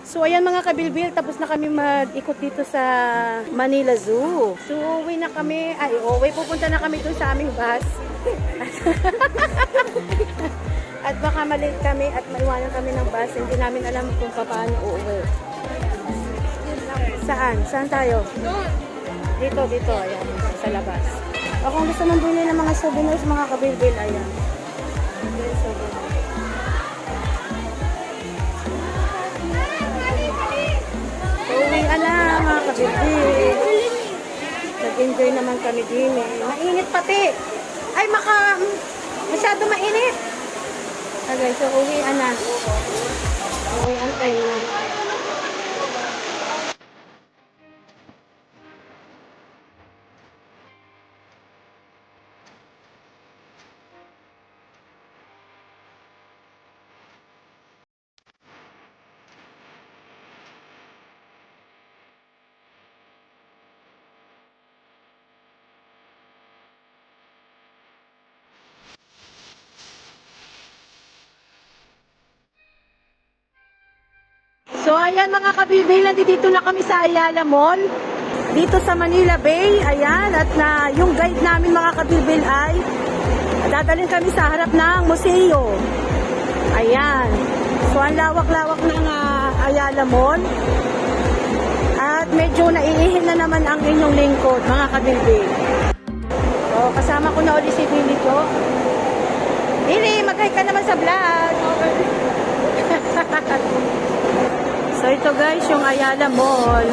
So ayan mga kabilbil, tapos na kami mag-ikot dito sa Manila Zoo. So uwi na kami, pupunta na kami dun sa aming bus. At baka malate kami at maiwanan kami ng bus, hindi namin alam kung paano uuwi. Saan? Saan tayo? Dito, ayan, sa labas. O kung gusto mong bili ng mga souvenirs, mga kabilbil, ayan. Uwi na mga kabilbil. Nag-enjoy naman kami din eh. Mainit pati. Ay, masyado mainit. Okay, so uwi na. Uwi tayo na. So ayan mga kabilbil, nandito na kami sa Ayala Mall. Dito sa Manila Bay, ayan. At yung guide namin mga kabilbil ay dadalhin kami sa harap ng museo. Ayan. So ang lawak-lawak ng Ayala Mall. At medyo naiihin na naman ang inyong lingkod mga kabilbil. So kasama ko na ulit si Billy ko. Billy, mag-hi ka naman sa vlog. So ito guys, yung Ayala Mall.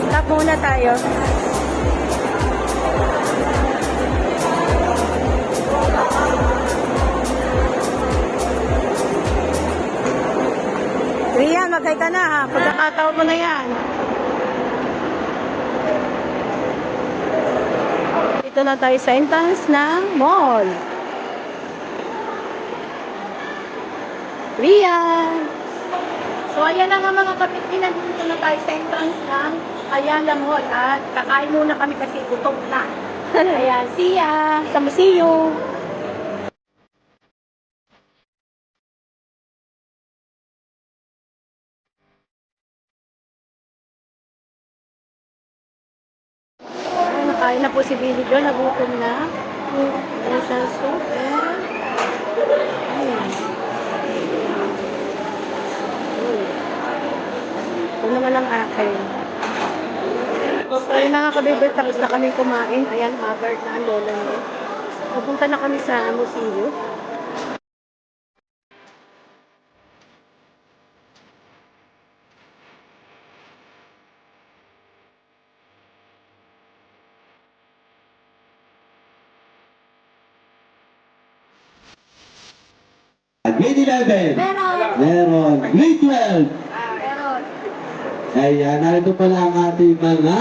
Stop muna tayo. Rian, magkay ka na ha. Pagkakataon mo na yan. Dito na tayo sa entrance ng mall. Rian! So ayan na nga mga kapitid, nandito na tayo sa entrance ng Ayala Mall. At kakain muna kami kasi gutom na. Ayan, see ya sa museo. Nakain na po si Billy doon, nagutom na. Ayan siya soup. Ayan. Ito naman ang akin. So, ayun na nga kabibir, tapos na kami kumain. Ayan, haggard na ang lola niya. Pupunta na kami sa museo. Grade 11. Meron. Grade 12. Meron. Ayan, narito pala ang ating mga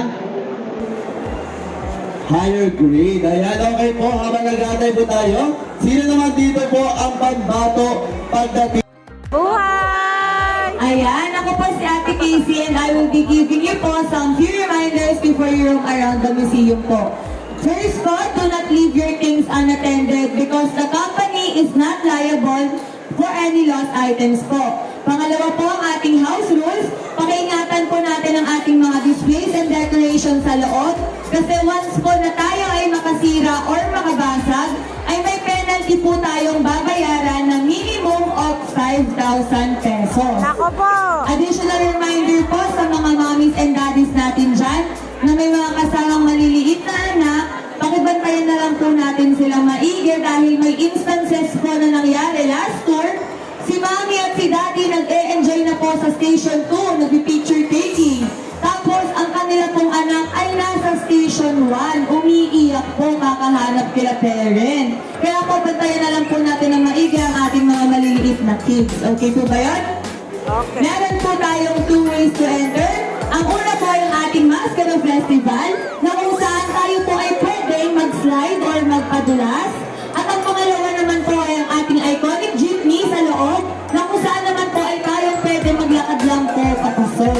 higher grade. Ayan, okay po. Habang nag-aantay po tayo, sino naman dito po ang pambato pagdating? Buhay! Ayan, ako po si Ate Casey and I will be giving you po some few reminders before you roam around the museum po. First po, do not leave your things unattended because the company is not liable for any lost items po. Pangalawa po, ang ating house rules, pakiingatan po natin ang ating mga displays and decorations sa loob kasi once po na tayo ay makasira or makabasag, ay may penalty po tayong babayaran na minimum of 5,000 pesos. Ako po! Additional reminder po sa mga mommies and daddies natin dyan na may mga kasamang maliliit na anak, pakibantayan na lang po natin silang maigi dahil may instances po na nangyari last tour. Si Mami at si Daddy nag-e-enjoy na po sa Station 2, nag-picture taking. Tapos ang kanila pong anak ay nasa Station 1, umiiyak po kakahanap kila parent. Kaya po bantayan na lang po natin ng maigi ang ating mga maliliit na kids. Okay po ba yun? Okay. Meron po tayong 2 ways to enter. Ang una po ay ang ating Mascaro Festival na kung saan tayo po ay pwedeng mag-slide or magpadulas. At ang pangalawa naman po ay ang ating iconic jeepney sa loob na kung saan naman po ay tayo pwede maglakad lang po patusok.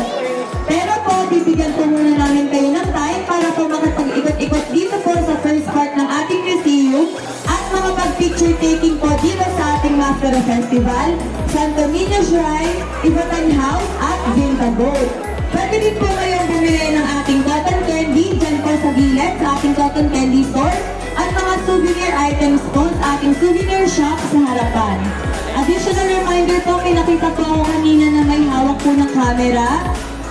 Pero po, bibigyan po muna namin kayo ng time para po makapag-ikot-ikot dito po sa first part ng ating museum Cultural Festival, Santo Niño Shrine, Ivatan House, at Vinta Boat. Pwede din po kayong bumili ng ating cotton candy dyan po sa gilid sa ating cotton candy store at mga souvenir items po sa ating souvenir shop sa harapan. Additional reminder po, may nakita po ako kanina na may hawak po ng camera.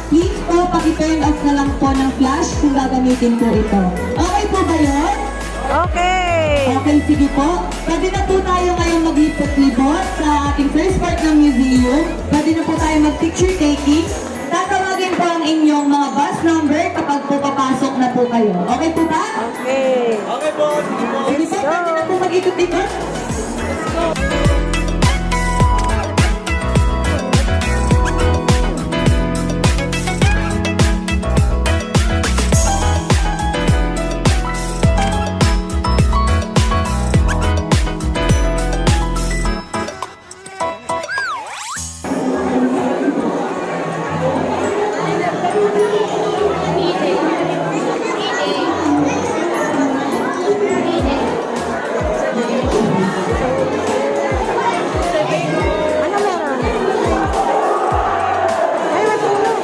Please po, paki-turn off na lang po ng flash kung gagamitin po ito. Okay po ba yun? Okay. Okay, sige po. Pwede na po tayo ngayon maglipot-libot sa ating first part ng museum. Pwede na po tayo mag-picture taking. Tatawagin po ang inyong mga bus number kapag po papasok na po kayo. Okay po ba? Okay. Okay po, sige po. Sige po, pwede na po mag-ikot-ikot. Ano meron? Ay, matulog.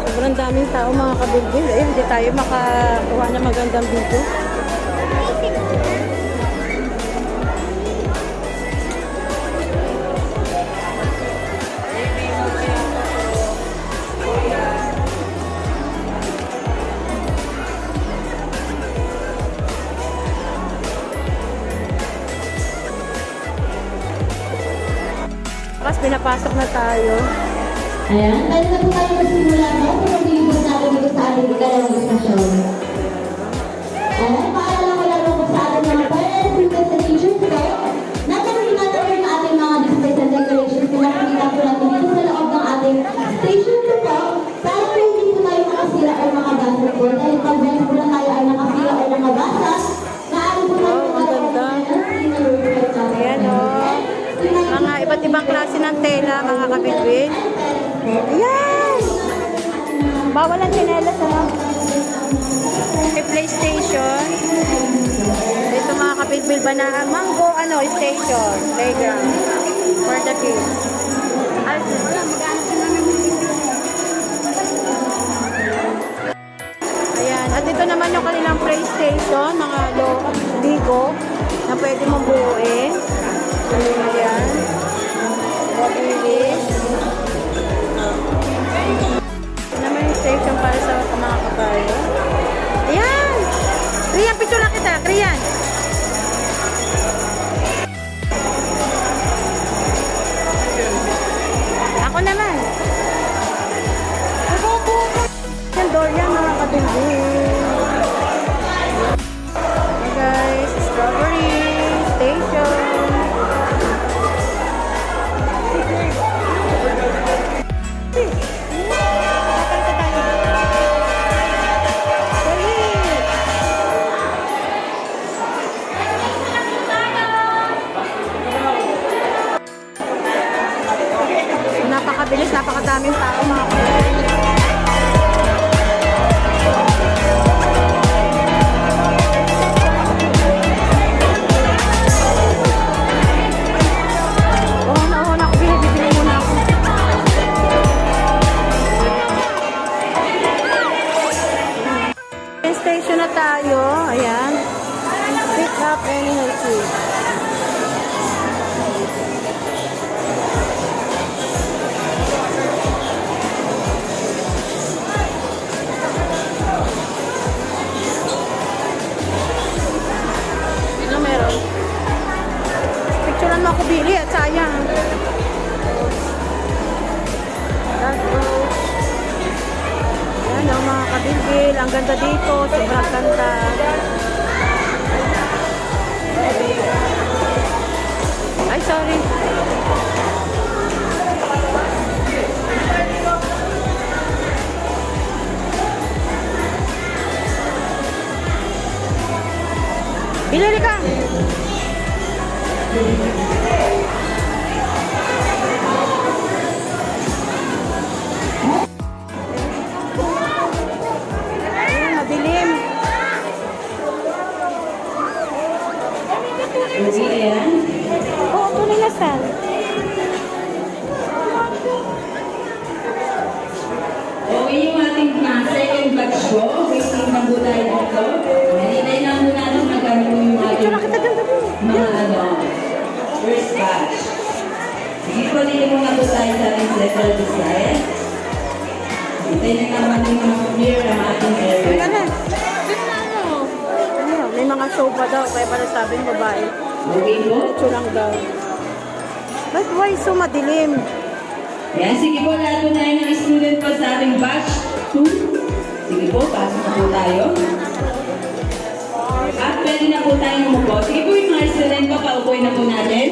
Sobrang daming tao mga kabilbil. Eh, hindi tayo makakuha ng magandang video. Tapos pinapasok na tayo. Ayan, pwede na po tayo magsimula no? Kung maglilibot natin dito sa ating ikalawang stasyon. Ayan, paalala ko lang po sa ating mga parents, princess and teachers ko. Natanong natin yung ating mga displays and decorations na nakikita po natin dito sa loob ng ating station ko po. Para po hindi po tayo makasira o makabasa po. Dahil pag meron po na tayo ay nakasira o nakabasa, naari po tayo Ayan o. Mga iba't ibang klase ng tela, mga kabilbil. Ayan! Bawal ang tsinelas, ano? May PlayStation. Ito mga kabilbil ba na Mango, station, playground for the kids. Ay, ayan. At ito naman yung kanilang PlayStation, mga Ligo na pwede mong buuin. Ayan. Mabilis. Ito naman yung station para sa mga kabayo. Ayan! Kriyan, picture lang kita. Kriyan. Ako naman. Yung door yan, mga kabilbil. Hey guys, strawberry station. Napakabilis, napakadaming tao mga kapatid. Bibili muna ako. Station na tayo. Ayan. Pick up any receipt. Ano meron? Picturean mo ako, Billy, at sayang. That goes. Ayan o, mga kabilbil. Ang ganda dito. Sobrang ganda. Ay, sorry. Bilili ka! Ayun, madilim. dito. Maninay lang muna nung magkano po yung Picture lang kita dyan, dali. mga first batch. Sige po, dito muna po tayo sa ating central design. Hintay na naman yung mga clear ang ating area. Teka na. Ano, may mga sofa daw, kaya pala sabi ng babae. Okay po? Picture lang daw. But why so madilim? Yan, sige po, lahat po tayo ng student po sa ating batch 2. Sige po, pasok na po tayo. At pwede na po tayong umupo. Sige po yung mga student po, paupuin na po natin.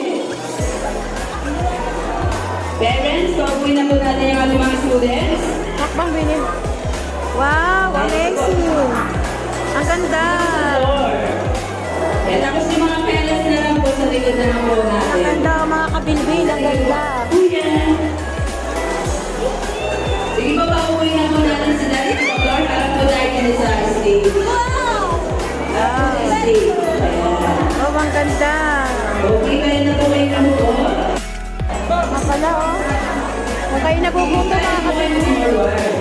Parents, paupuin na po natin yung ating mga students. Hakbang binim. Wow, amazing. Ang ganda. Yan, tapos yung mga parents na lang po sa likod na lang po Ang natin. ganda, mga kabilbil. Ang ganda. Kuya! Sige po, paupuin na po natin sila dito sa floor. Harap po tayo kayo sa stage. Stage. Ayan. Oh, ang ganda. Okay, kaya na po kayo namupo. Mga pala, oh. Kung kayo nagugutom, mga kabilbil.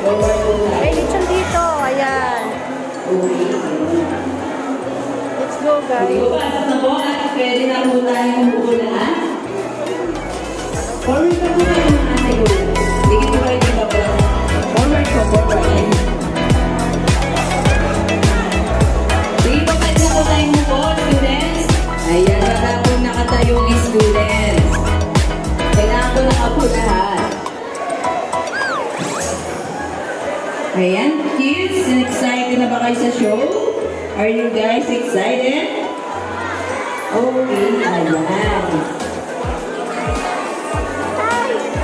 Forward po tayo. May lechon dito. Ayan. Okay. Let's go, Sige guys. po, pasok na po at pwede na po tayo umupo lahat. Forward na po tayo mga siguro. Sige po kayo dito po. Forward po, forward. Sige po, pwede na po tayo umupo, students. Ayan, baka po nakatayong students. Kailangan po nakapo lahat. Ayan, kids, excited na ba kayo sa show? Are you guys excited? Okay, ayan.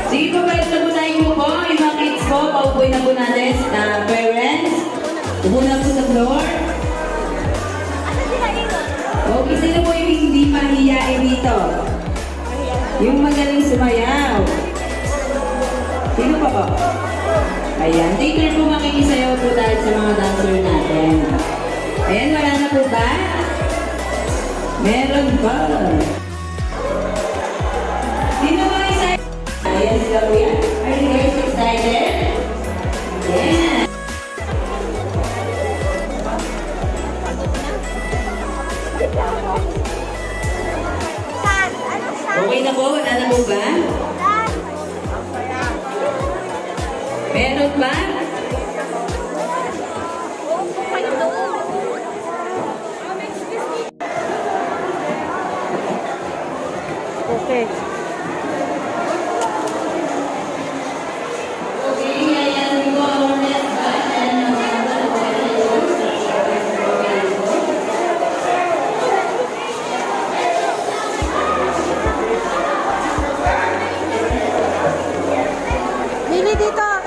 Sige po, pwede na po tayo umupo. Yung mga kids po, paupuin na po natin. Parents, upo na po sa floor. Okay, sino po yung hindi mahihiyain dito? Yung magaling sumayaw. Sino pa po? Ayan, take po makikisayaw po tayo sa mga dancer natin. Ayan, wala na po ba? Meron pa. Sino ba excited? Ayan sila po yan. Are you guys excited? Yeah. Okay na po? Wala na po ba? Meron ba? Okay. Okay, ayan po our next batch. Lili dito.